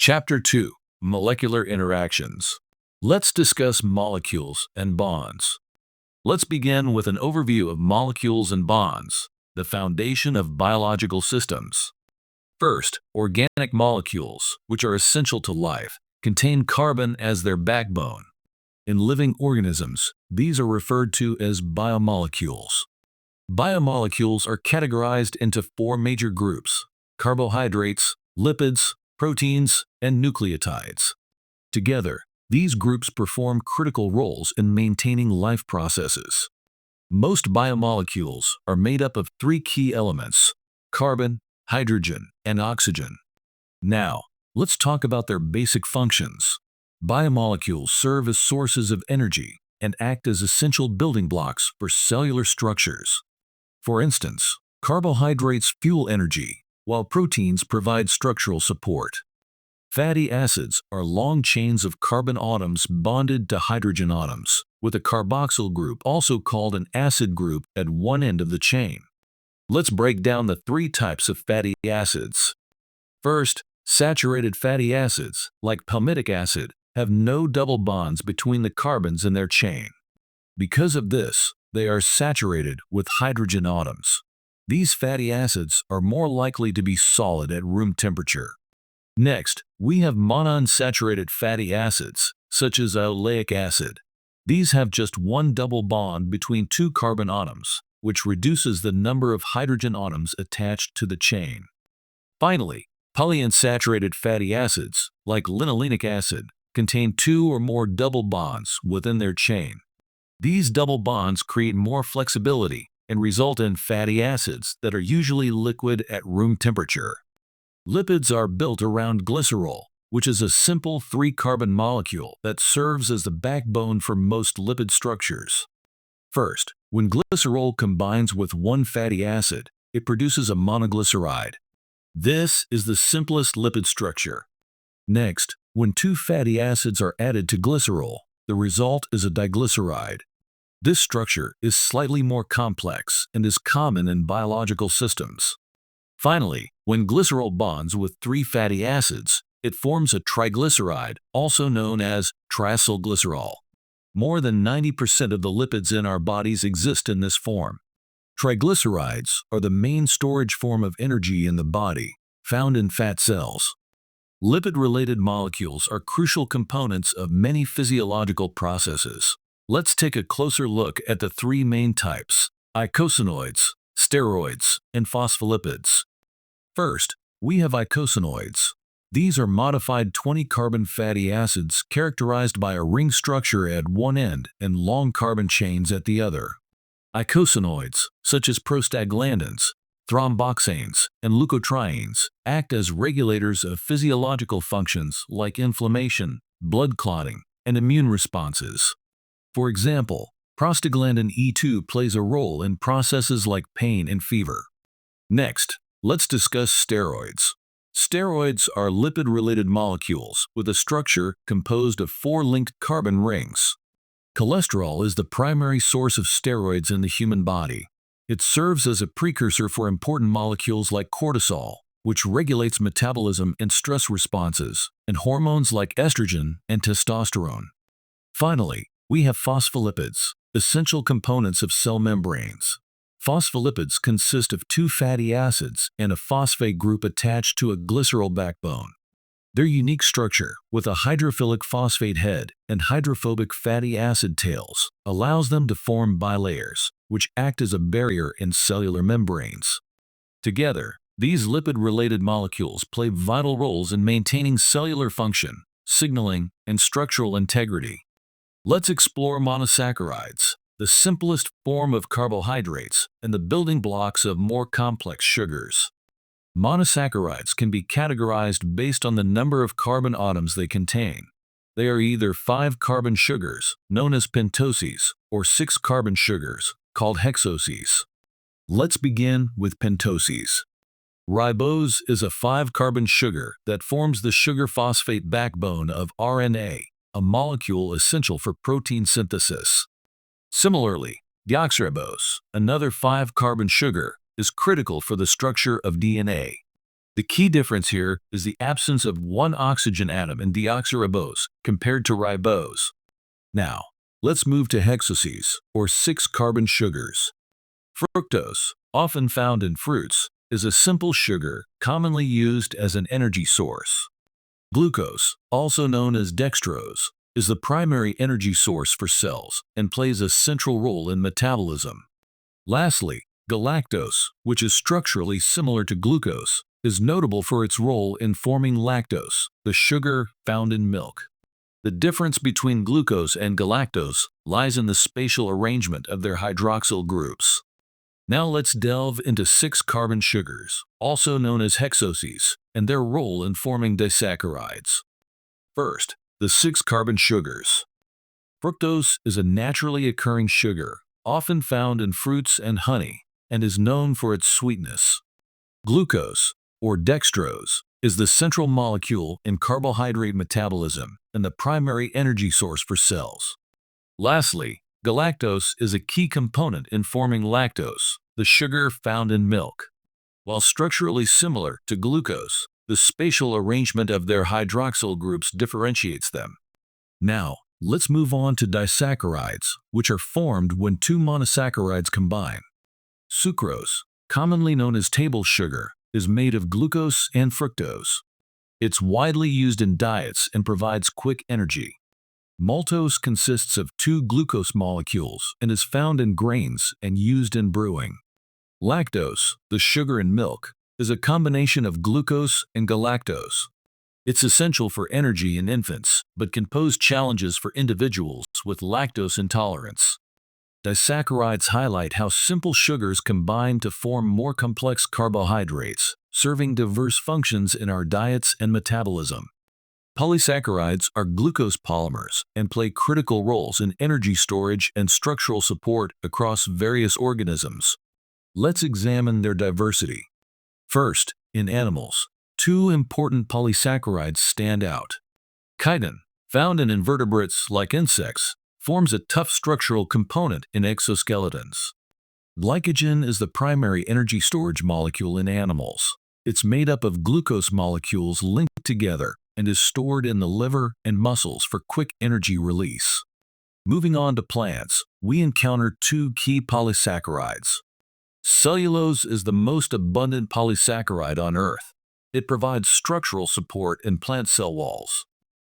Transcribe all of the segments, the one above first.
Chapter 2: Molecular Interactions. Let's discuss molecules and bonds. Let's begin with an overview of molecules and bonds, the foundation of biological systems. First, organic molecules, which are essential to life, contain carbon as their backbone. In living organisms, these are referred to as biomolecules. Biomolecules are categorized into four major groups: carbohydrates, lipids, proteins, and nucleotides. Together, these groups perform critical roles in maintaining life processes. Most biomolecules are made up of three key elements: carbon, hydrogen, and oxygen. Now, let's talk about their basic functions. Biomolecules serve as sources of energy and act as essential building blocks for cellular structures. For instance, carbohydrates fuel energy, while proteins provide structural support. Fatty acids are long chains of carbon atoms bonded to hydrogen atoms, with a carboxyl group, also called an acid group, at one end of the chain. Let's break down the three types of fatty acids. First, saturated fatty acids, like palmitic acid, have no double bonds between the carbons in their chain. Because of this, they are saturated with hydrogen atoms. These fatty acids are more likely to be solid at room temperature. Next, we have monounsaturated fatty acids, such as oleic acid. These have just one double bond between two carbon atoms, which reduces the number of hydrogen atoms attached to the chain. Finally, polyunsaturated fatty acids, like linolenic acid, contain two or more double bonds within their chain. These double bonds create more flexibility and result in fatty acids that are usually liquid at room temperature. Lipids are built around glycerol, which is a simple three-carbon molecule that serves as the backbone for most lipid structures. First, when glycerol combines with one fatty acid, it produces a monoglyceride. This is the simplest lipid structure. Next, when two fatty acids are added to glycerol, the result is a diglyceride. This structure is slightly more complex and is common in biological systems. Finally, when glycerol bonds with three fatty acids, it forms a triglyceride, also known as triacylglycerol. More than 90% of the lipids in our bodies exist in this form. Triglycerides are the main storage form of energy in the body, found in fat cells. Lipid-related molecules are crucial components of many physiological processes. Let's take a closer look at the three main types: eicosanoids, steroids, and phospholipids. First, we have eicosanoids. These are modified 20-carbon fatty acids characterized by a ring structure at one end and long carbon chains at the other. Eicosanoids, such as prostaglandins, thromboxanes, and leukotrienes, act as regulators of physiological functions like inflammation, blood clotting, and immune responses. For example, prostaglandin E2 plays a role in processes like pain and fever. Next, let's discuss steroids. Steroids are lipid-related molecules with a structure composed of four linked carbon rings. Cholesterol is the primary source of steroids in the human body. It serves as a precursor for important molecules like cortisol, which regulates metabolism and stress responses, and hormones like estrogen and testosterone. Finally, we have phospholipids, essential components of cell membranes. Phospholipids consist of two fatty acids and a phosphate group attached to a glycerol backbone. Their unique structure, with a hydrophilic phosphate head and hydrophobic fatty acid tails, allows them to form bilayers, which act as a barrier in cellular membranes. Together, these lipid-related molecules play vital roles in maintaining cellular function, signaling, and structural integrity. Let's explore monosaccharides, the simplest form of carbohydrates and the building blocks of more complex sugars. Monosaccharides can be categorized based on the number of carbon atoms they contain. They are either 5-carbon sugars, known as pentoses, or 6-carbon sugars, called hexoses. Let's begin with pentoses. Ribose is a 5-carbon sugar that forms the sugar phosphate backbone of RNA, a molecule essential for protein synthesis. Similarly, deoxyribose, another 5-carbon sugar, is critical for the structure of DNA. The key difference here is the absence of one oxygen atom in deoxyribose compared to ribose. Now, let's move to hexoses, or 6-carbon sugars. Fructose, often found in fruits, is a simple sugar commonly used as an energy source. Glucose, also known as dextrose, is the primary energy source for cells and plays a central role in metabolism. Lastly, galactose, which is structurally similar to glucose, is notable for its role in forming lactose, the sugar found in milk. The difference between glucose and galactose lies in the spatial arrangement of their hydroxyl groups. Now let's delve into 6-carbon sugars, also known as hexoses, and their role in forming disaccharides. First, the 6-carbon sugars. Fructose is a naturally occurring sugar, often found in fruits and honey, and is known for its sweetness. Glucose, or dextrose, is the central molecule in carbohydrate metabolism and the primary energy source for cells. Lastly, galactose is a key component in forming lactose, the sugar found in milk. While structurally similar to glucose, the spatial arrangement of their hydroxyl groups differentiates them. Now, let's move on to disaccharides, which are formed when two monosaccharides combine. Sucrose, commonly known as table sugar, is made of glucose and fructose. It's widely used in diets and provides quick energy. Maltose consists of 2 glucose molecules and is found in grains and used in brewing. Lactose, the sugar in milk, is a combination of glucose and galactose. It's essential for energy in infants, but can pose challenges for individuals with lactose intolerance. Disaccharides highlight how simple sugars combine to form more complex carbohydrates, serving diverse functions in our diets and metabolism. Polysaccharides are glucose polymers and play critical roles in energy storage and structural support across various organisms. Let's examine their diversity. First, in animals, 2 important polysaccharides stand out. Chitin, found in invertebrates like insects, forms a tough structural component in exoskeletons. Glycogen is the primary energy storage molecule in animals. It's made up of glucose molecules linked together and is stored in the liver and muscles for quick energy release. Moving on to plants, we encounter 2 key polysaccharides. Cellulose is the most abundant polysaccharide on Earth. It provides structural support in plant cell walls.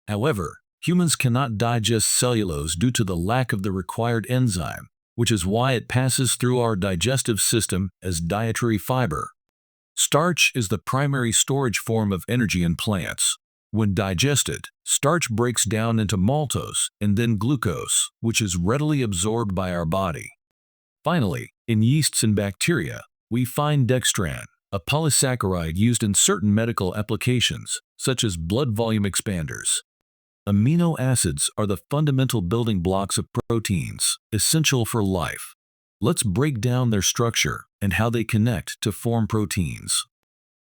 However, humans cannot digest cellulose due to the lack of the required enzyme, which is why it passes through our digestive system as dietary fiber. Starch is the primary storage form of energy in plants. When digested, starch breaks down into maltose and then glucose, which is readily absorbed by our body. Finally, in yeasts and bacteria, we find dextran, a polysaccharide used in certain medical applications, such as blood volume expanders. Amino acids are the fundamental building blocks of proteins, essential for life. Let's break down their structure and how they connect to form proteins.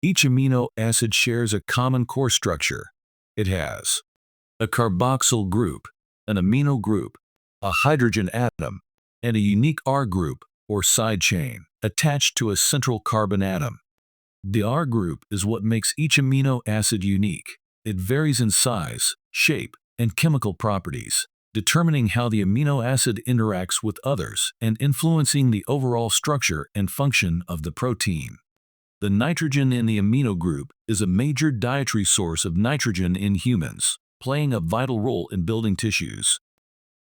Each amino acid shares a common core structure. It has a carboxyl group, an amino group, a hydrogen atom, and a unique R group, or side chain, attached to a central carbon atom. The R group is what makes each amino acid unique. It varies in size, shape, and chemical properties, determining how the amino acid interacts with others and influencing the overall structure and function of the protein. The nitrogen in the amino group is a major dietary source of nitrogen in humans, playing a vital role in building tissues.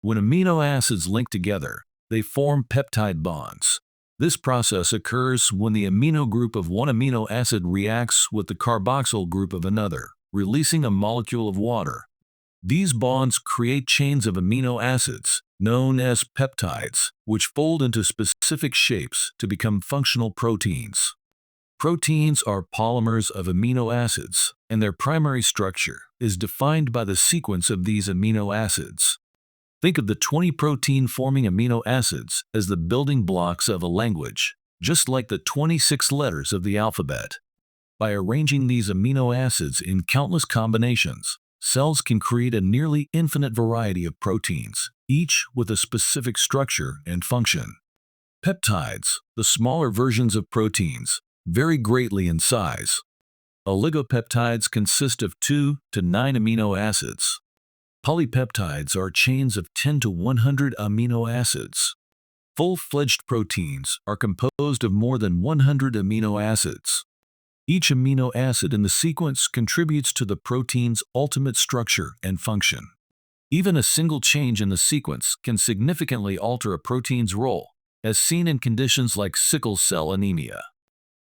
When amino acids link together, they form peptide bonds. This process occurs when the amino group of one amino acid reacts with the carboxyl group of another, releasing a molecule of water. These bonds create chains of amino acids, known as peptides, which fold into specific shapes to become functional proteins. Proteins are polymers of amino acids, and their primary structure is defined by the sequence of these amino acids. Think of the 20 protein-forming amino acids as the building blocks of a language, just like the 26 letters of the alphabet. By arranging these amino acids in countless combinations, cells can create a nearly infinite variety of proteins, each with a specific structure and function. Peptides, the smaller versions of proteins, vary greatly in size. Oligopeptides consist of 2 to 9 amino acids. Polypeptides are chains of 10 to 100 amino acids. Full-fledged proteins are composed of more than 100 amino acids. Each amino acid in the sequence contributes to the protein's ultimate structure and function. Even a single change in the sequence can significantly alter a protein's role, as seen in conditions like sickle cell anemia.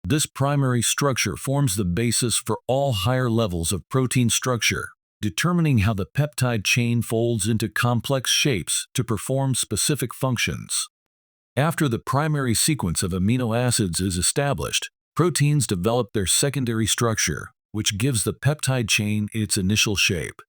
This primary structure forms the basis for all higher levels of protein structure, determining how the peptide chain folds into complex shapes to perform specific functions. After the primary sequence of amino acids is established, proteins develop their secondary structure, which gives the peptide chain its initial shape.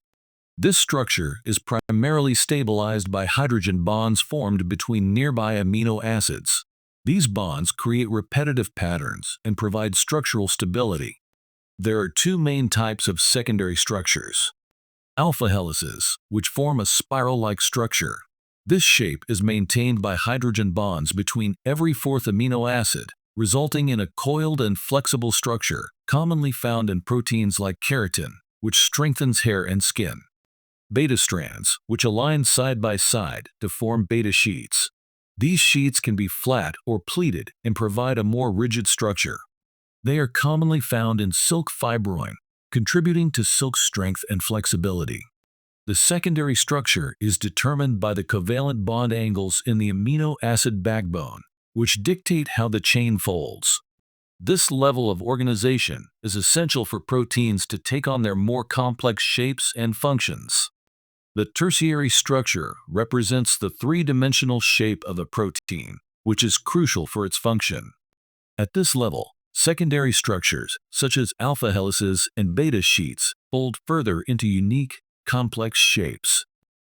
This structure is primarily stabilized by hydrogen bonds formed between nearby amino acids. These bonds create repetitive patterns and provide structural stability. There are two main types of secondary structures. Alpha helices, which form a spiral-like structure. This shape is maintained by hydrogen bonds between every fourth amino acid, resulting in a coiled and flexible structure commonly found in proteins like keratin, which strengthens hair and skin. Beta strands, which align side by side to form beta sheets. These sheets can be flat or pleated and provide a more rigid structure. They are commonly found in silk fibroin, contributing to silk strength and flexibility. The secondary structure is determined by the covalent bond angles in the amino acid backbone, which dictate how the chain folds. This level of organization is essential for proteins to take on their more complex shapes and functions. The tertiary structure represents the three-dimensional shape of a protein, which is crucial for its function. At this level, secondary structures, such as alpha helices and beta sheets, fold further into unique, complex shapes.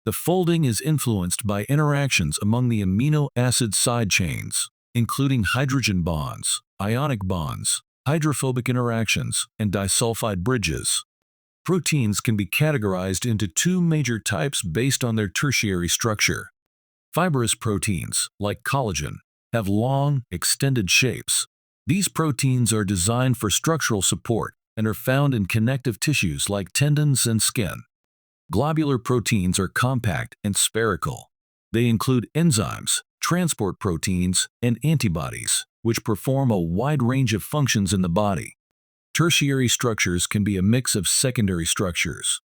The folding is influenced by interactions among the amino acid side chains, including hydrogen bonds, ionic bonds, hydrophobic interactions, and disulfide bridges. Proteins can be categorized into two major types based on their tertiary structure. Fibrous proteins, like collagen, have long, extended shapes. These proteins are designed for structural support and are found in connective tissues like tendons and skin. Globular proteins are compact and spherical. They include enzymes, transport proteins, and antibodies, which perform a wide range of functions in the body. Tertiary structures can be a mix of secondary structures.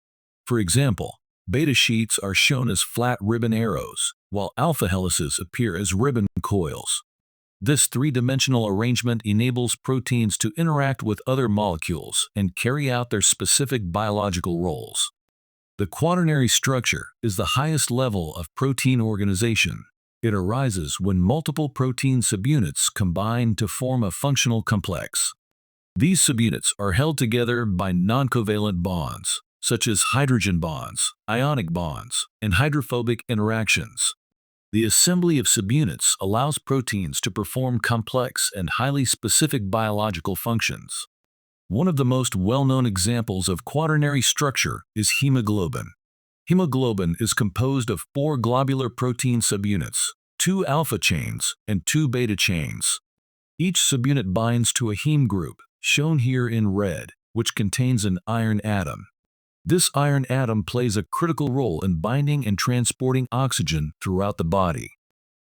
For example, beta sheets are shown as flat ribbon arrows, while alpha helices appear as ribbon coils. This three-dimensional arrangement enables proteins to interact with other molecules and carry out their specific biological roles. The quaternary structure is the highest level of protein organization. It arises when multiple protein subunits combine to form a functional complex. These subunits are held together by noncovalent bonds, such as hydrogen bonds, ionic bonds, and hydrophobic interactions. The assembly of subunits allows proteins to perform complex and highly specific biological functions. One of the most well-known examples of quaternary structure is hemoglobin. Hemoglobin is composed of 4 globular protein subunits, 2 alpha chains, and 2 beta chains. Each subunit binds to a heme group, shown here in red, which contains an iron atom. This iron atom plays a critical role in binding and transporting oxygen throughout the body.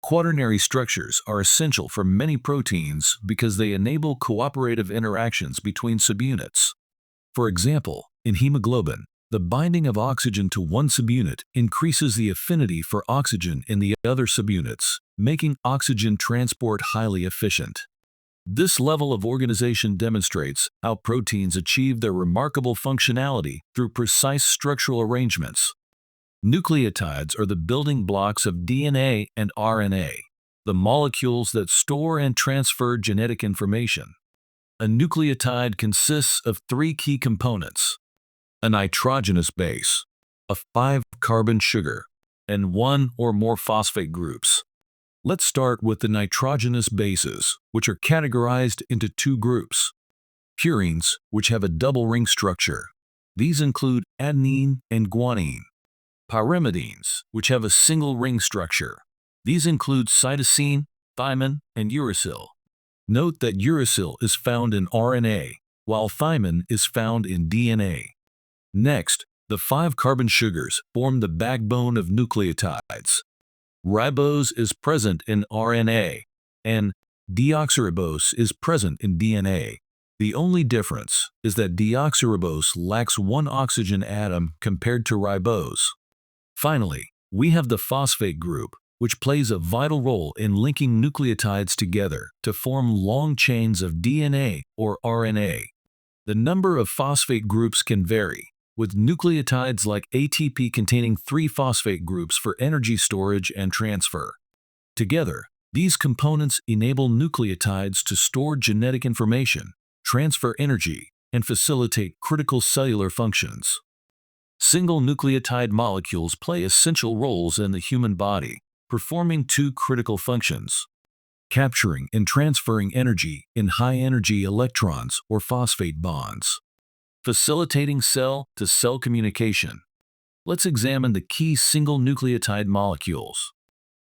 Quaternary structures are essential for many proteins because they enable cooperative interactions between subunits. For example, in hemoglobin, the binding of oxygen to one subunit increases the affinity for oxygen in the other subunits, making oxygen transport highly efficient. This level of organization demonstrates how proteins achieve their remarkable functionality through precise structural arrangements. Nucleotides are the building blocks of DNA and RNA, the molecules that store and transfer genetic information. A nucleotide consists of 3 key components: a nitrogenous base, a 5-carbon sugar, and 1 or more phosphate groups. Let's start with the nitrogenous bases, which are categorized into 2 groups. Purines, which have a double ring structure. These include adenine and guanine. Pyrimidines, which have a single ring structure. These include cytosine, thymine, and uracil. Note that uracil is found in RNA, while thymine is found in DNA. Next, the 5 carbon sugars form the backbone of nucleotides. Ribose is present in RNA, and deoxyribose is present in DNA. The only difference is that deoxyribose lacks one oxygen atom compared to ribose. Finally, we have the phosphate group, which plays a vital role in linking nucleotides together to form long chains of DNA or RNA. The number of phosphate groups can vary, with nucleotides like ATP containing 3 phosphate groups for energy storage and transfer. Together, these components enable nucleotides to store genetic information, transfer energy, and facilitate critical cellular functions. Single nucleotide molecules play essential roles in the human body, performing 2 critical functions: capturing and transferring energy in high-energy electrons or phosphate bonds, facilitating cell-to-cell communication. Let's examine the key single nucleotide molecules.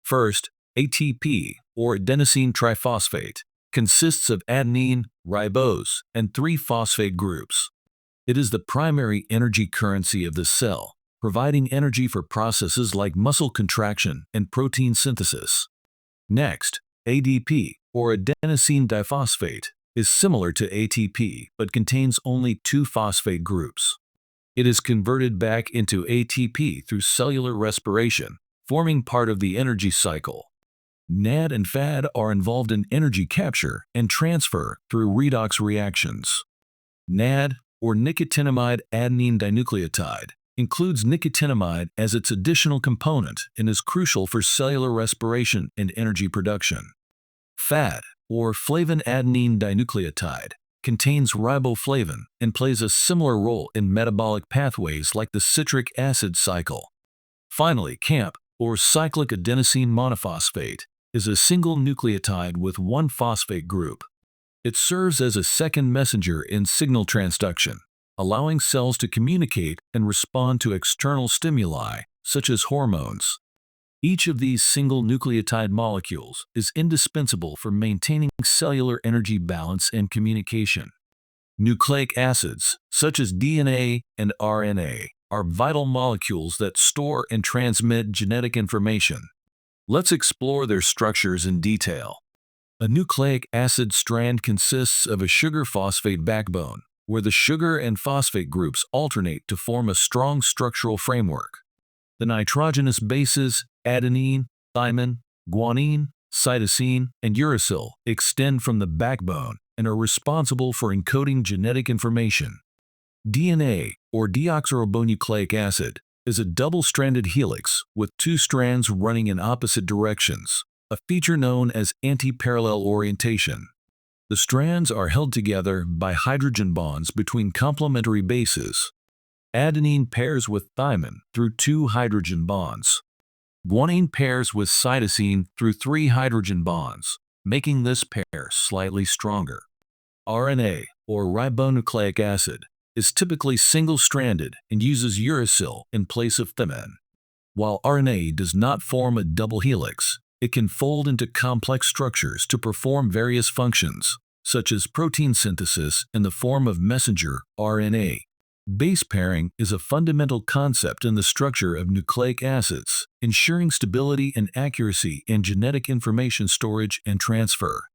First, ATP, or adenosine triphosphate, consists of adenine, ribose, and 3 phosphate groups. It is the primary energy currency of the cell, providing energy for processes like muscle contraction and protein synthesis. Next, ADP, or adenosine diphosphate, is similar to ATP but contains only 2 phosphate groups. It is converted back into ATP through cellular respiration, forming part of the energy cycle. NAD and FAD are involved in energy capture and transfer through redox reactions. NAD, or nicotinamide adenine dinucleotide, includes nicotinamide as its additional component and is crucial for cellular respiration and energy production. FAD, or flavin adenine dinucleotide, contains riboflavin and plays a similar role in metabolic pathways like the citric acid cycle. Finally, CAMP, or cyclic adenosine monophosphate, is a single nucleotide with 1 phosphate group. It serves as a second messenger in signal transduction, allowing cells to communicate and respond to external stimuli, such as hormones. Each of these single nucleotide molecules is indispensable for maintaining cellular energy balance and communication. Nucleic acids, such as DNA and RNA, are vital molecules that store and transmit genetic information. Let's explore their structures in detail. A nucleic acid strand consists of a sugar-phosphate backbone, where the sugar and phosphate groups alternate to form a strong structural framework. The nitrogenous bases, adenine, thymine, guanine, cytosine, and uracil, extend from the backbone and are responsible for encoding genetic information. DNA, or deoxyribonucleic acid, is a double-stranded helix with 2 strands running in opposite directions, a feature known as anti-parallel orientation. The strands are held together by hydrogen bonds between complementary bases. Adenine pairs with thymine through 2 hydrogen bonds. Guanine pairs with cytosine through 3 hydrogen bonds, making this pair slightly stronger. RNA, or ribonucleic acid, is typically single-stranded and uses uracil in place of thymine. While RNA does not form a double helix, it can fold into complex structures to perform various functions, such as protein synthesis in the form of messenger RNA. Base pairing is a fundamental concept in the structure of nucleic acids, ensuring stability and accuracy in genetic information storage and transfer.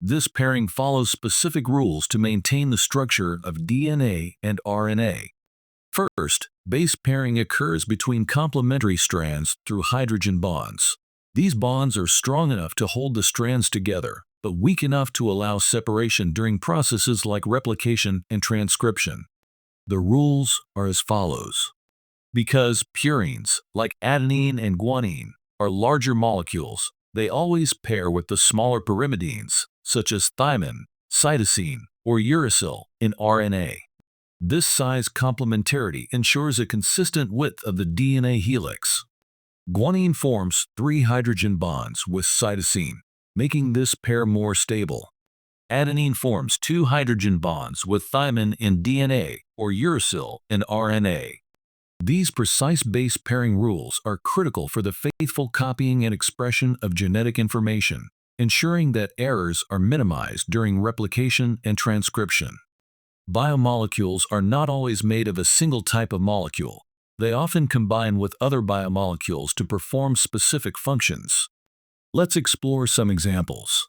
This pairing follows specific rules to maintain the structure of DNA and RNA. First, base pairing occurs between complementary strands through hydrogen bonds. These bonds are strong enough to hold the strands together, but weak enough to allow separation during processes like replication and transcription. The rules are as follows. Because purines, like adenine and guanine, are larger molecules, they always pair with the smaller pyrimidines, such as thymine, cytosine, or uracil in RNA. This size complementarity ensures a consistent width of the DNA helix. Guanine forms 3 hydrogen bonds with cytosine, making this pair more stable. Adenine forms 2 hydrogen bonds with thymine in DNA or uracil in RNA. These precise base pairing rules are critical for the faithful copying and expression of genetic information, ensuring that errors are minimized during replication and transcription. Biomolecules are not always made of a single type of molecule. They often combine with other biomolecules to perform specific functions. Let's explore some examples.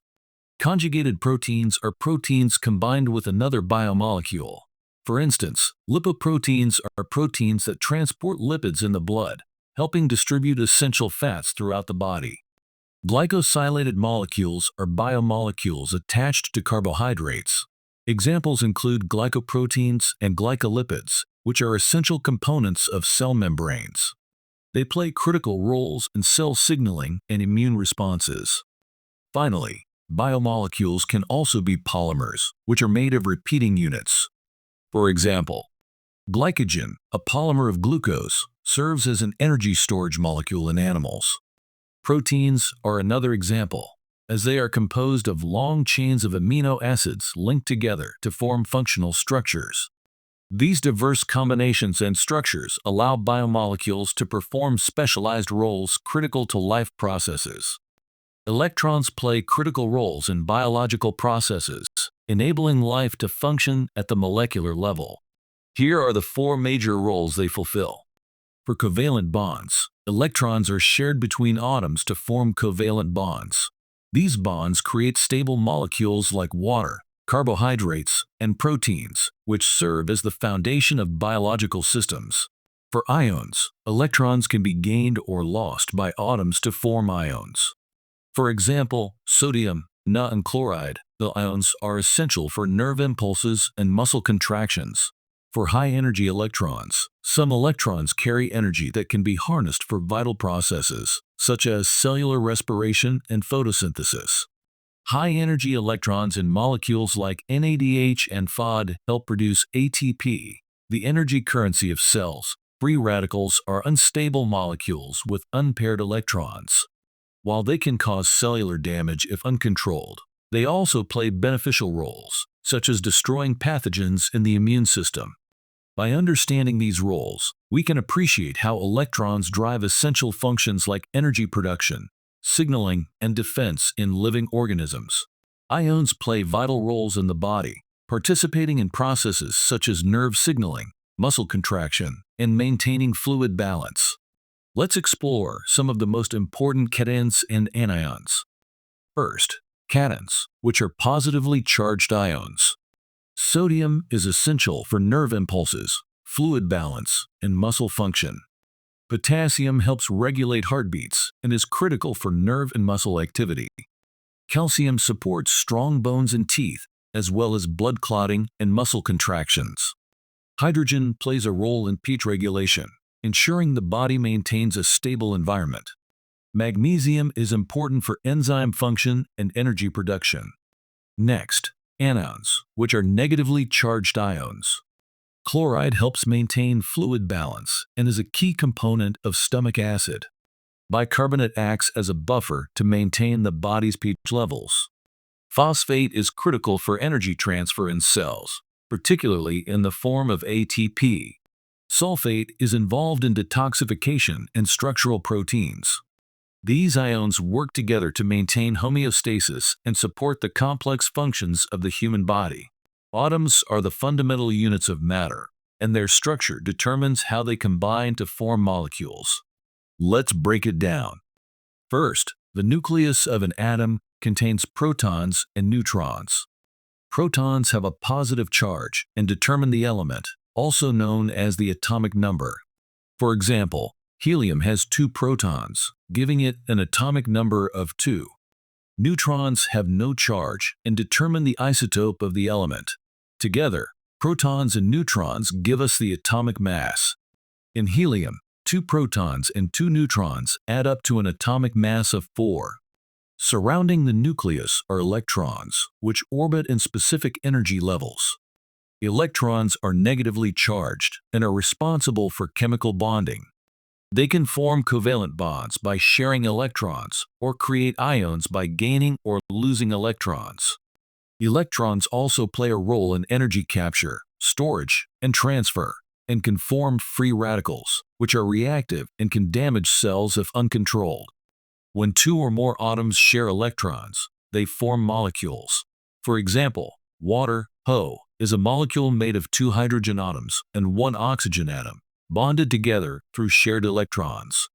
Conjugated proteins are proteins combined with another biomolecule. For instance, lipoproteins are proteins that transport lipids in the blood, helping distribute essential fats throughout the body. Glycosylated molecules are biomolecules attached to carbohydrates. Examples include glycoproteins and glycolipids, which are essential components of cell membranes. They play critical roles in cell signaling and immune responses. Finally, biomolecules can also be polymers, which are made of repeating units. For example, glycogen, a polymer of glucose, serves as an energy storage molecule in animals. Proteins are another example, as they are composed of long chains of amino acids linked together to form functional structures. These diverse combinations and structures allow biomolecules to perform specialized roles critical to life processes. Electrons play critical roles in biological processes, enabling life to function at the molecular level. Here are the four major roles they fulfill. For covalent bonds, electrons are shared between atoms to form covalent bonds. These bonds create stable molecules like water, carbohydrates, and proteins, which serve as the foundation of biological systems. For ions, electrons can be gained or lost by atoms to form ions. For example, sodium, Na, and chloride, the ions are essential for nerve impulses and muscle contractions. For high-energy electrons, some electrons carry energy that can be harnessed for vital processes, such as cellular respiration and photosynthesis. High-energy electrons in molecules like NADH and PHOD help produce ATP, the energy currency of cells. Free radicals are unstable molecules with unpaired electrons. While they can cause cellular damage if uncontrolled, they also play beneficial roles, such as destroying pathogens in the immune system. By understanding these roles, we can appreciate how electrons drive essential functions like energy production, signaling, and defense in living organisms. Ions play vital roles in the body, participating in processes such as nerve signaling, muscle contraction, and maintaining fluid balance. Let's explore some of the most important cations and anions. First, cations, which are positively charged ions. Sodium is essential for nerve impulses, fluid balance, and muscle function. Potassium helps regulate heartbeats and is critical for nerve and muscle activity. Calcium supports strong bones and teeth, as well as blood clotting and muscle contractions. Hydrogen plays a role in pH regulation, ensuring the body maintains a stable environment. Magnesium is important for enzyme function and energy production. Next, anions, which are negatively charged ions. Chloride helps maintain fluid balance and is a key component of stomach acid. Bicarbonate acts as a buffer to maintain the body's pH levels. Phosphate is critical for energy transfer in cells, particularly in the form of ATP. Sulfate is involved in detoxification and structural proteins. These ions work together to maintain homeostasis and support the complex functions of the human body. Atoms are the fundamental units of matter, and their structure determines how they combine to form molecules. Let's break it down. First, the nucleus of an atom contains protons and neutrons. Protons have a positive charge and determine the element, also known as the atomic number. For example, helium has 2 protons, giving it an atomic number of 2. Neutrons have no charge and determine the isotope of the element. Together, protons and neutrons give us the atomic mass. In helium, 2 protons and 2 neutrons add up to an atomic mass of 4. Surrounding the nucleus are electrons, which orbit in specific energy levels. Electrons are negatively charged and are responsible for chemical bonding. They can form covalent bonds by sharing electrons or create ions by gaining or losing electrons. Electrons also play a role in energy capture, storage, and transfer, and can form free radicals, which are reactive and can damage cells if uncontrolled. When 2 or more atoms share electrons, they form molecules. For example, water, Ho, is a molecule made of two hydrogen atoms and one oxygen atom, bonded together through shared electrons.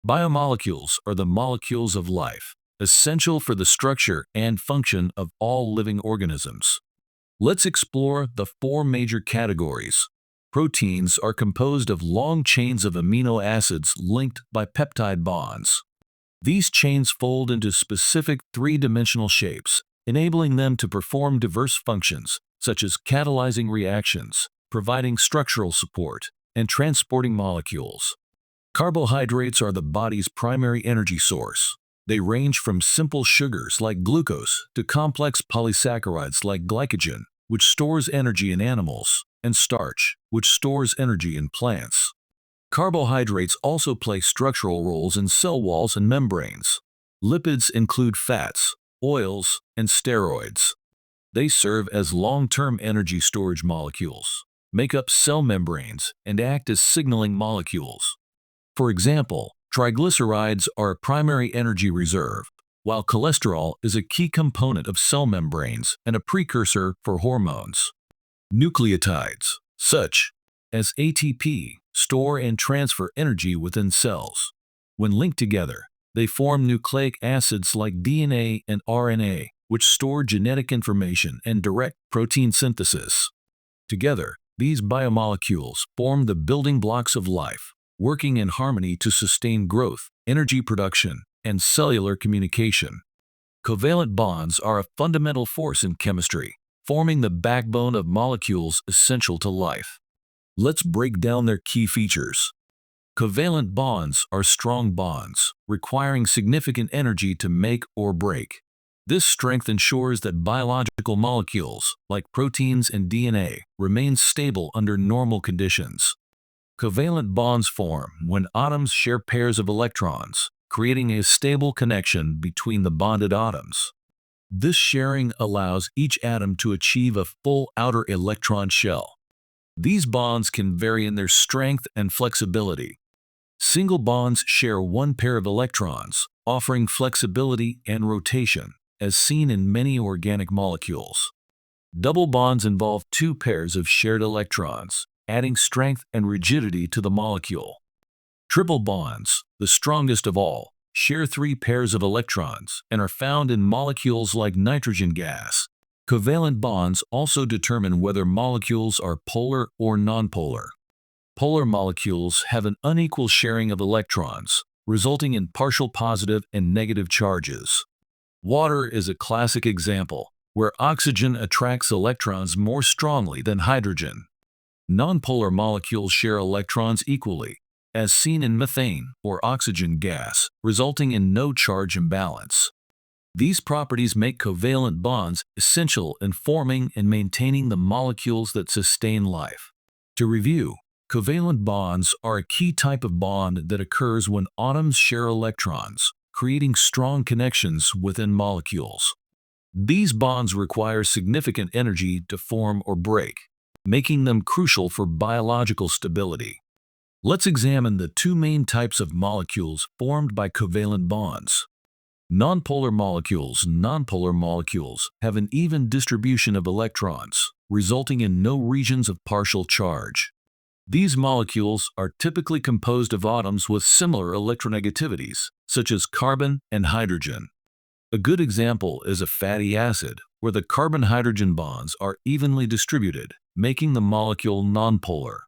Biomolecules are the molecules of life, essential for the structure and function of all living organisms. Let's explore the four major categories. Proteins are composed of long chains of amino acids linked by peptide bonds. These chains fold into specific three-dimensional shapes, enabling them to perform diverse functions, such as catalyzing reactions, providing structural support, and transporting molecules. Carbohydrates are the body's primary energy source. They range from simple sugars like glucose to complex polysaccharides like glycogen, which stores energy in animals, and starch, which stores energy in plants. Carbohydrates also play structural roles in cell walls and membranes. Lipids include fats, oils, and steroids. They serve as long-term energy storage molecules, make up cell membranes, and act as signaling molecules. For example, triglycerides are a primary energy reserve, while cholesterol is a key component of cell membranes and a precursor for hormones. Nucleotides, such as ATP, store and transfer energy within cells. When linked together, they form nucleic acids like DNA and RNA, which store genetic information and direct protein synthesis. Together, these biomolecules form the building blocks of life, working in harmony to sustain growth, energy production, and cellular communication. Covalent bonds are a fundamental force in chemistry, forming the backbone of molecules essential to life. Let's break down their key features. Covalent bonds are strong bonds, requiring significant energy to make or break. This strength ensures that biological molecules, like proteins and DNA, remain stable under normal conditions. Covalent bonds form when atoms share pairs of electrons, creating a stable connection between the bonded atoms. This sharing allows each atom to achieve a full outer electron shell. These bonds can vary in their strength and flexibility. Single bonds share one pair of electrons, offering flexibility and rotation, as seen in many organic molecules. Double bonds involve two pairs of shared electrons, adding strength and rigidity to the molecule. Triple bonds, the strongest of all, share three pairs of electrons and are found in molecules like nitrogen gas. Covalent bonds also determine whether molecules are polar or nonpolar. Polar molecules have an unequal sharing of electrons, resulting in partial positive and negative charges. Water is a classic example, where oxygen attracts electrons more strongly than hydrogen. Nonpolar molecules share electrons equally, as seen in methane or oxygen gas, resulting in no charge imbalance. These properties make covalent bonds essential in forming and maintaining the molecules that sustain life. To review, covalent bonds are a key type of bond that occurs when atoms share electrons, creating strong connections within molecules. These bonds require significant energy to form or break, making them crucial for biological stability. Let's examine the two main types of molecules formed by covalent bonds. Nonpolar molecules have an even distribution of electrons, resulting in no regions of partial charge. These molecules are typically composed of atoms with similar electronegativities, such as carbon and hydrogen. A good example is a fatty acid, where the carbon-hydrogen bonds are evenly distributed, making the molecule nonpolar.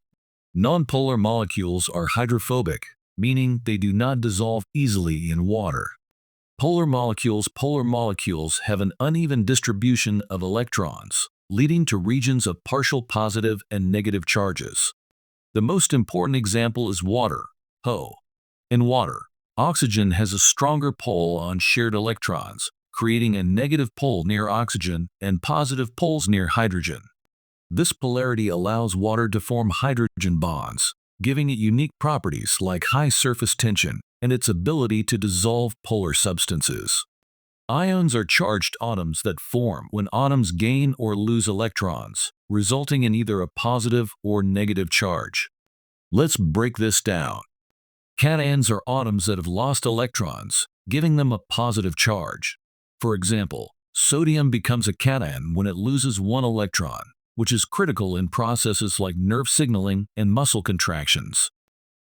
Nonpolar molecules are hydrophobic, meaning they do not dissolve easily in water. Polar molecules have an uneven distribution of electrons, leading to regions of partial positive and negative charges. The most important example is water, HO. In water, oxygen has a stronger pull on shared electrons, creating a negative pole near oxygen and positive poles near hydrogen. This polarity allows water to form hydrogen bonds, giving it unique properties like high surface tension and its ability to dissolve polar substances. Ions are charged atoms that form when atoms gain or lose electrons, resulting in either a positive or negative charge. Let's break this down. Cations are atoms that have lost electrons, giving them a positive charge. For example, sodium becomes a cation when it loses one electron, which is critical in processes like nerve signaling and muscle contractions.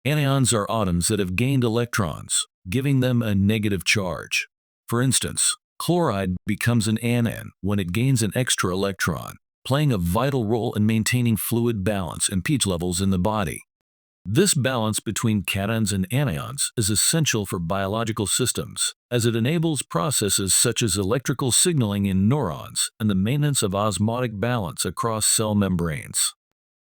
Anions are atoms that have gained electrons, giving them a negative charge. For instance, chloride becomes an anion when it gains an extra electron, playing a vital role in maintaining fluid balance and pH levels in the body. This balance between cations and anions is essential for biological systems, as it enables processes such as electrical signaling in neurons and the maintenance of osmotic balance across cell membranes.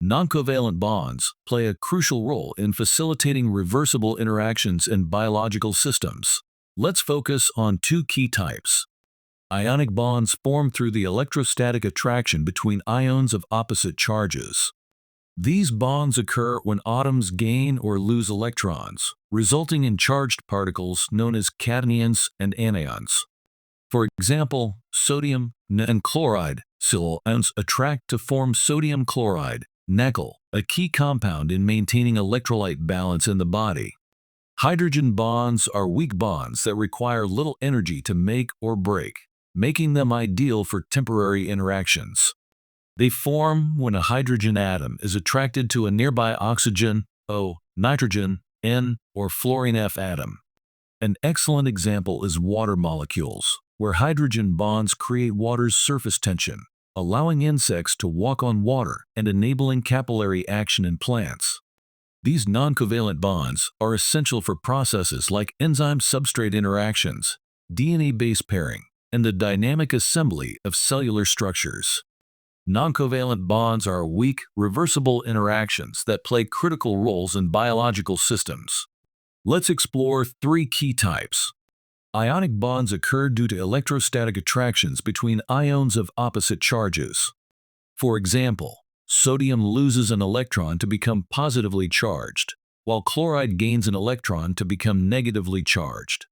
Noncovalent bonds play a crucial role in facilitating reversible interactions in biological systems. Let's focus on two key types. Ionic bonds form through the electrostatic attraction between ions of opposite charges. These bonds occur when atoms gain or lose electrons, resulting in charged particles known as cations and anions. For example, sodium and chloride ions attract to form sodium chloride, NaCl, a key compound in maintaining electrolyte balance in the body. Hydrogen bonds are weak bonds that require little energy to make or break, making them ideal for temporary interactions. They form when a hydrogen atom is attracted to a nearby oxygen, O, nitrogen, N, or fluorine F atom. An excellent example is water molecules, where hydrogen bonds create water's surface tension, allowing insects to walk on water and enabling capillary action in plants. These noncovalent bonds are essential for processes like enzyme-substrate interactions, DNA base pairing, and the dynamic assembly of cellular structures. Noncovalent bonds are weak, reversible interactions that play critical roles in biological systems. Let's explore three key types. Ionic bonds occur due to electrostatic attractions between ions of opposite charges. For example, sodium loses an electron to become positively charged, while chloride gains an electron to become negatively charged.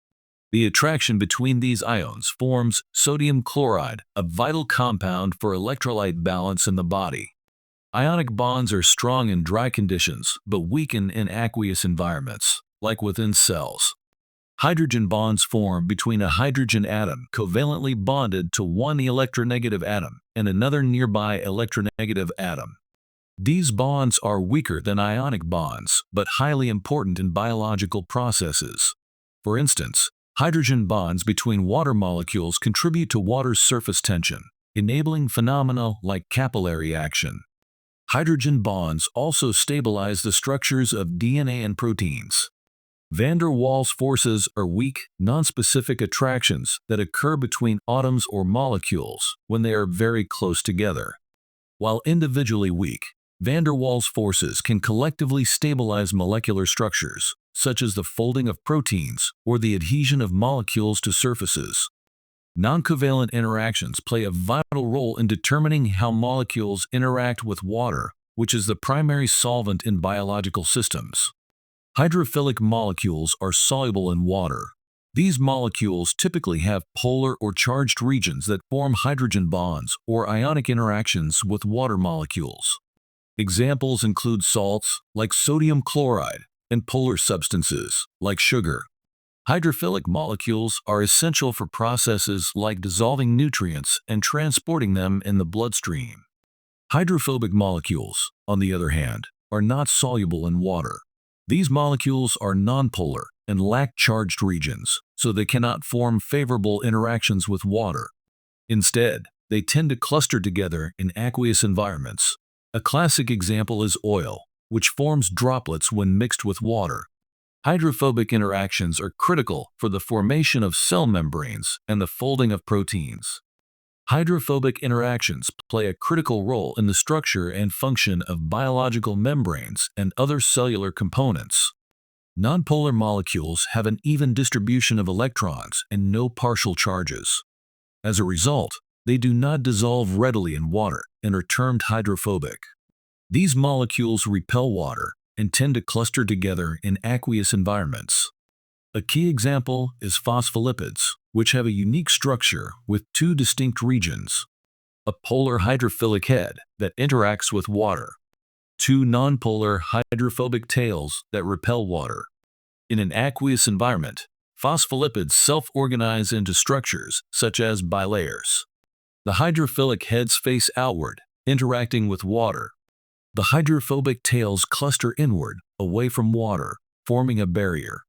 The attraction between these ions forms sodium chloride, a vital compound for electrolyte balance in the body. Ionic bonds are strong in dry conditions but weaken in aqueous environments, like within cells. Hydrogen bonds form between a hydrogen atom covalently bonded to one electronegative atom and another nearby electronegative atom. These bonds are weaker than ionic bonds, but highly important in biological processes. For instance, hydrogen bonds between water molecules contribute to water's surface tension, enabling phenomena like capillary action. Hydrogen bonds also stabilize the structures of DNA and proteins. Van der Waals forces are weak, nonspecific attractions that occur between atoms or molecules when they are very close together. While individually weak, van der Waals forces can collectively stabilize molecular structures, such as the folding of proteins or the adhesion of molecules to surfaces. Noncovalent interactions play a vital role in determining how molecules interact with water, which is the primary solvent in biological systems. Hydrophilic molecules are soluble in water. These molecules typically have polar or charged regions that form hydrogen bonds or ionic interactions with water molecules. Examples include salts, like sodium chloride, and polar substances, like sugar. Hydrophilic molecules are essential for processes like dissolving nutrients and transporting them in the bloodstream. Hydrophobic molecules, on the other hand, are not soluble in water. These molecules are nonpolar and lack charged regions, so they cannot form favorable interactions with water. Instead, they tend to cluster together in aqueous environments. A classic example is oil, which forms droplets when mixed with water. Hydrophobic interactions are critical for the formation of cell membranes and the folding of proteins. Hydrophobic interactions play a critical role in the structure and function of biological membranes and other cellular components. Nonpolar molecules have an even distribution of electrons and no partial charges. As a result, they do not dissolve readily in water and are termed hydrophobic. These molecules repel water and tend to cluster together in aqueous environments. A key example is phospholipids, which have a unique structure with two distinct regions: a polar hydrophilic head that interacts with water, two nonpolar hydrophobic tails that repel water. In an aqueous environment, phospholipids self-organize into structures such as bilayers. The hydrophilic heads face outward, interacting with water. The hydrophobic tails cluster inward, away from water, forming a barrier.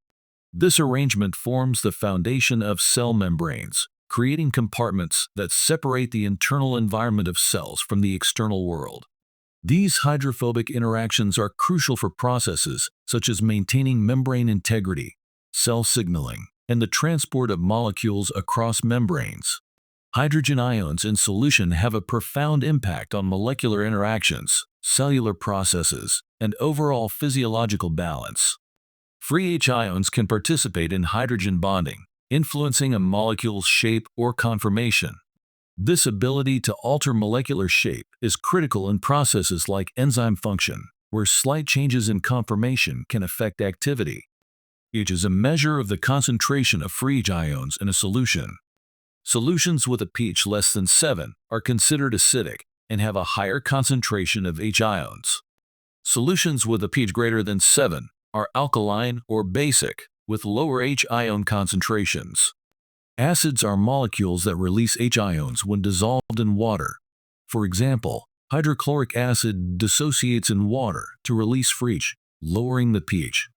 This arrangement forms the foundation of cell membranes, creating compartments that separate the internal environment of cells from the external world. These hydrophobic interactions are crucial for processes such as maintaining membrane integrity, cell signaling, and the transport of molecules across membranes. Hydrogen ions in solution have a profound impact on molecular interactions, cellular processes, and overall physiological balance. Free H ions can participate in hydrogen bonding, influencing a molecule's shape or conformation. This ability to alter molecular shape is critical in processes like enzyme function, where slight changes in conformation can affect activity. pH is a measure of the concentration of free H ions in a solution. Solutions with a pH less than 7 are considered acidic and have a higher concentration of H ions. Solutions with a pH greater than 7 are alkaline or basic, with lower H ion concentrations. Acids are molecules that release H ions when dissolved in water. For example, hydrochloric acid dissociates in water to release free H, lowering the pH.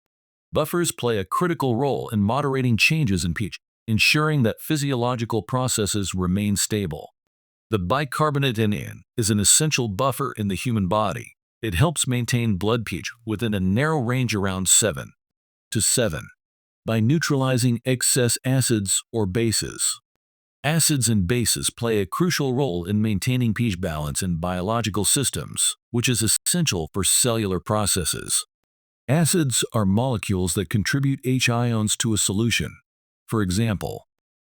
Buffers play a critical role in moderating changes in pH, ensuring that physiological processes remain stable. The bicarbonate anion is an essential buffer in the human body. It helps maintain blood pH within a narrow range around 7 to 7 by neutralizing excess acids or bases. Acids and bases play a crucial role in maintaining pH balance in biological systems, which is essential for cellular processes. Acids are molecules that contribute H ions to a solution. For example,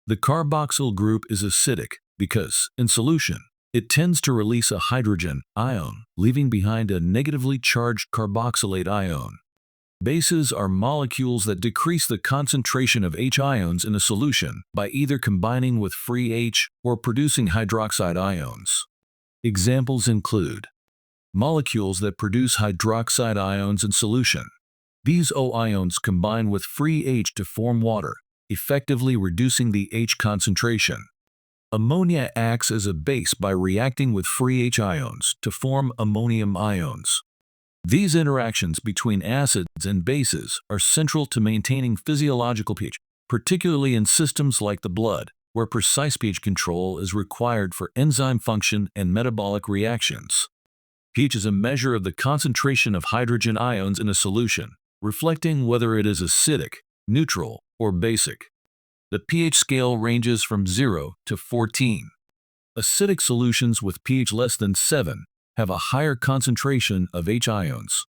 the carboxyl group is acidic because, in solution, it tends to release a hydrogen ion, leaving behind a negatively charged carboxylate ion. Bases are molecules that decrease the concentration of H ions in a solution by either combining with free H or producing hydroxide ions. Examples include molecules that produce hydroxide ions in solution. These O ions combine with free H to form water, effectively reducing the H concentration. Ammonia acts as a base by reacting with free H ions to form ammonium ions. These interactions between acids and bases are central to maintaining physiological pH, particularly in systems like the blood, where precise pH control is required for enzyme function and metabolic reactions. pH is a measure of the concentration of hydrogen ions in a solution, reflecting whether it is acidic, neutral, or basic. The pH scale ranges from 0 to 14. Acidic solutions with pH less than 7 have a higher concentration of H ions.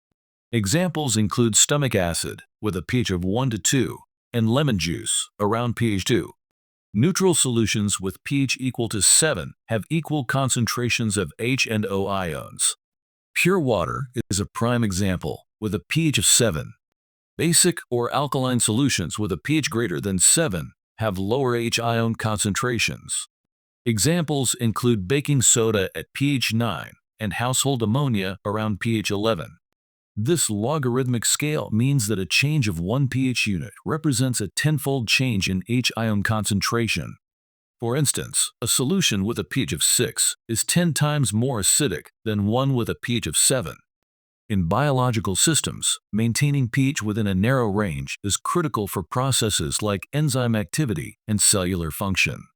Examples include stomach acid with a pH of 1 to 2 and lemon juice around pH 2. Neutral solutions with pH equal to 7 have equal concentrations of H and O ions. Pure water is a prime example with a pH of 7. Basic or alkaline solutions with a pH greater than 7 have lower H ion concentrations. Examples include baking soda at pH 9 and household ammonia around pH 11. This logarithmic scale means that a change of 1 pH unit represents a tenfold change in H ion concentration. For instance, a solution with a pH of 6 is 10 times more acidic than one with a pH of 7. In biological systems, maintaining pH within a narrow range is critical for processes like enzyme activity and cellular function.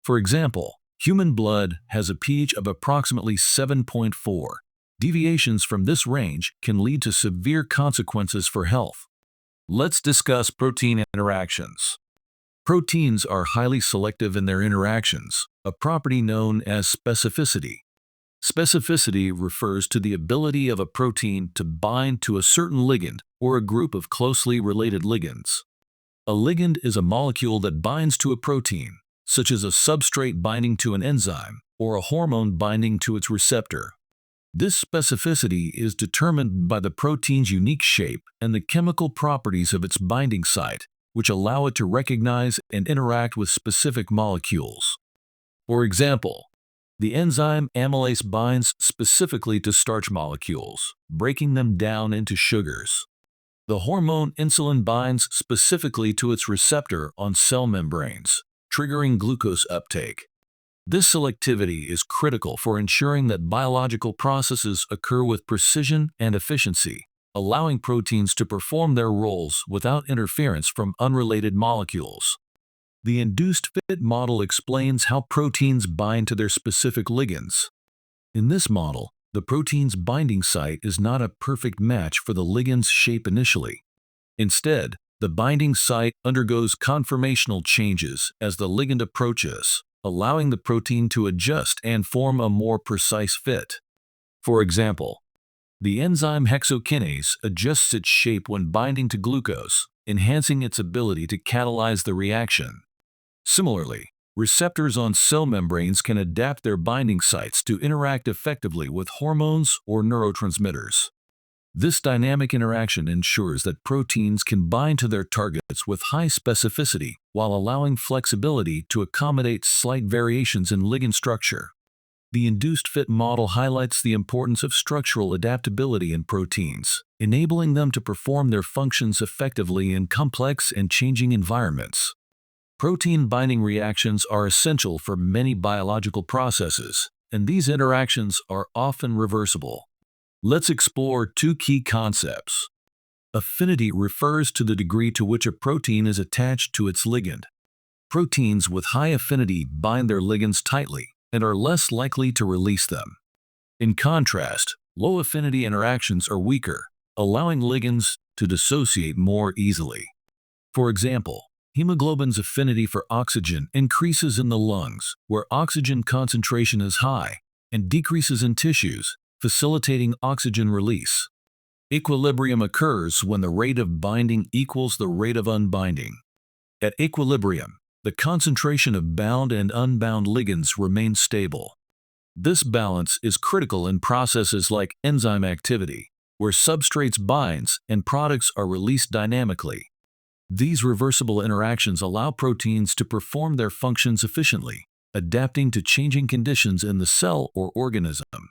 For example, human blood has a pH of approximately 7.4. Deviations from this range can lead to severe consequences for health. Let's discuss protein interactions. Proteins are highly selective in their interactions, a property known as specificity. Specificity refers to the ability of a protein to bind to a certain ligand or a group of closely related ligands. A ligand is a molecule that binds to a protein, such as a substrate binding to an enzyme or a hormone binding to its receptor. This specificity is determined by the protein's unique shape and the chemical properties of its binding site, which allow it to recognize and interact with specific molecules. For example, the enzyme amylase binds specifically to starch molecules, breaking them down into sugars. The hormone insulin binds specifically to its receptor on cell membranes, triggering glucose uptake. This selectivity is critical for ensuring that biological processes occur with precision and efficiency, allowing proteins to perform their roles without interference from unrelated molecules. The induced fit model explains how proteins bind to their specific ligands. In this model, the protein's binding site is not a perfect match for the ligand's shape initially. Instead, the binding site undergoes conformational changes as the ligand approaches, allowing the protein to adjust and form a more precise fit. For example, the enzyme hexokinase adjusts its shape when binding to glucose, enhancing its ability to catalyze the reaction. Similarly, receptors on cell membranes can adapt their binding sites to interact effectively with hormones or neurotransmitters. This dynamic interaction ensures that proteins can bind to their targets with high specificity while allowing flexibility to accommodate slight variations in ligand structure. The induced fit model highlights the importance of structural adaptability in proteins, enabling them to perform their functions effectively in complex and changing environments. Protein binding reactions are essential for many biological processes, and these interactions are often reversible. Let's explore two key concepts. Affinity refers to the degree to which a protein is attached to its ligand. Proteins with high affinity bind their ligands tightly and are less likely to release them. In contrast, low affinity interactions are weaker, allowing ligands to dissociate more easily. For example, hemoglobin's affinity for oxygen increases in the lungs, where oxygen concentration is high, and decreases in tissues, facilitating oxygen release. Equilibrium occurs when the rate of binding equals the rate of unbinding. At equilibrium, the concentration of bound and unbound ligands remains stable. This balance is critical in processes like enzyme activity, where substrates binds and products are released dynamically. These reversible interactions allow proteins to perform their functions efficiently, adapting to changing conditions in the cell or organism.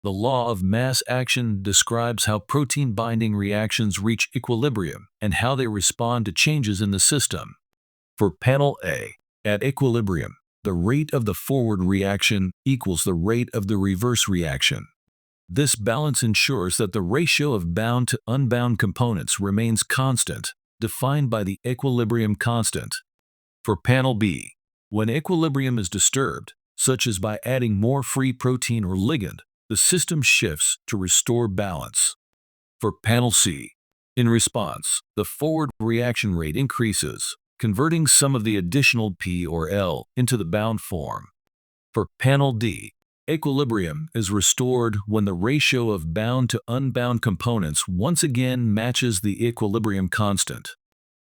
The law of mass action describes how protein binding reactions reach equilibrium and how they respond to changes in the system. For panel A, at equilibrium, the rate of the forward reaction equals the rate of the reverse reaction. This balance ensures that the ratio of bound to unbound components remains constant, defined by the equilibrium constant. For panel B, when equilibrium is disturbed, such as by adding more free protein or ligand, the system shifts to restore balance. For panel C, in response, the forward reaction rate increases, converting some of the additional P or L into the bound form. For panel D, equilibrium is restored when the ratio of bound to unbound components once again matches the equilibrium constant.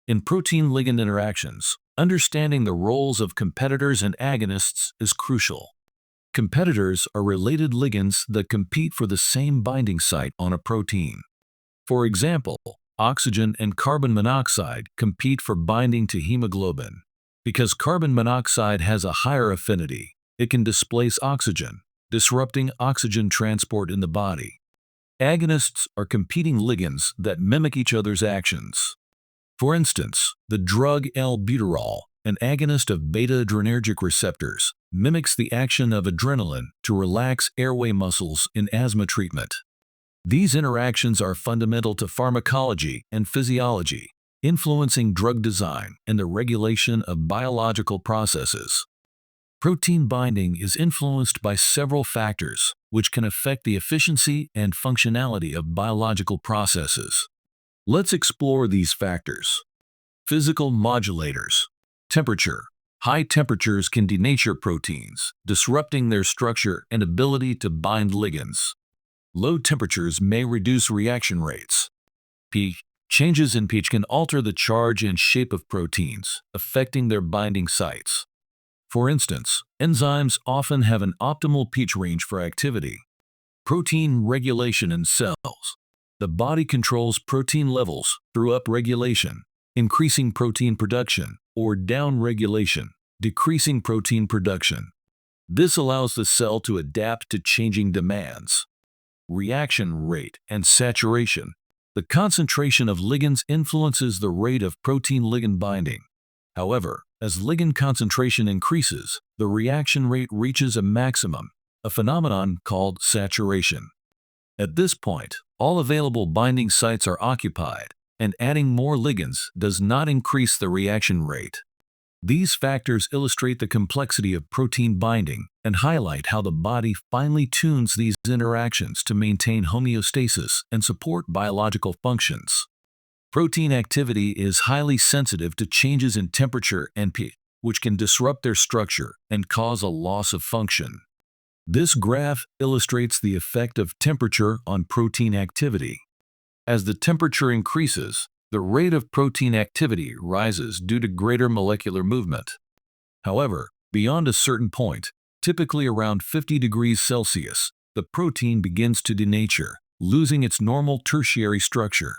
In protein-ligand interactions, understanding the roles of competitors and agonists is crucial. Competitors are related ligands that compete for the same binding site on a protein. For example, oxygen and carbon monoxide compete for binding to hemoglobin. Because carbon monoxide has a higher affinity, it can displace oxygen, disrupting oxygen transport in the body. Agonists are competing ligands that mimic each other's actions. For instance, the drug albuterol, an agonist of beta-adrenergic receptors, mimics the action of adrenaline to relax airway muscles in asthma treatment. These interactions are fundamental to pharmacology and physiology, influencing drug design and the regulation of biological processes. Protein binding is influenced by several factors, which can affect the efficiency and functionality of biological processes. Let's explore these factors. Physical modulators. Temperature. High temperatures can denature proteins, disrupting their structure and ability to bind ligands. Low temperatures may reduce reaction rates. pH. Changes in pH can alter the charge and shape of proteins, affecting their binding sites. For instance, enzymes often have an optimal pH range for activity. Protein regulation in cells. The body controls protein levels through upregulation, increasing protein production, or downregulation, decreasing protein production. This allows the cell to adapt to changing demands. Reaction rate and saturation. The concentration of ligands influences the rate of protein-ligand binding. However, as ligand concentration increases, the reaction rate reaches a maximum, a phenomenon called saturation. At this point, all available binding sites are occupied, and adding more ligands does not increase the reaction rate. These factors illustrate the complexity of protein binding and highlight how the body finely tunes these interactions to maintain homeostasis and support biological functions. Protein activity is highly sensitive to changes in temperature and pH, which can disrupt their structure and cause a loss of function. This graph illustrates the effect of temperature on protein activity. As the temperature increases, the rate of protein activity rises due to greater molecular movement. However, beyond a certain point, typically around 50 degrees Celsius, the protein begins to denature, losing its normal tertiary structure.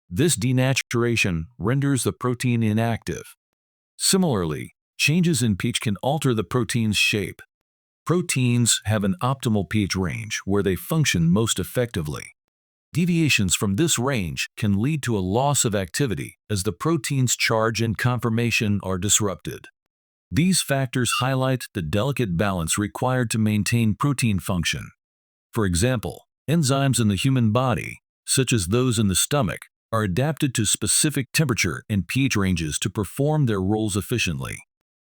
This denaturation renders the protein inactive. Similarly, changes in pH can alter the protein's shape. Proteins have an optimal pH range where they function most effectively. Deviations from this range can lead to a loss of activity as the protein's charge and conformation are disrupted. These factors highlight the delicate balance required to maintain protein function. For example, enzymes in the human body, such as those in the stomach, are adapted to specific temperature and pH ranges to perform their roles efficiently.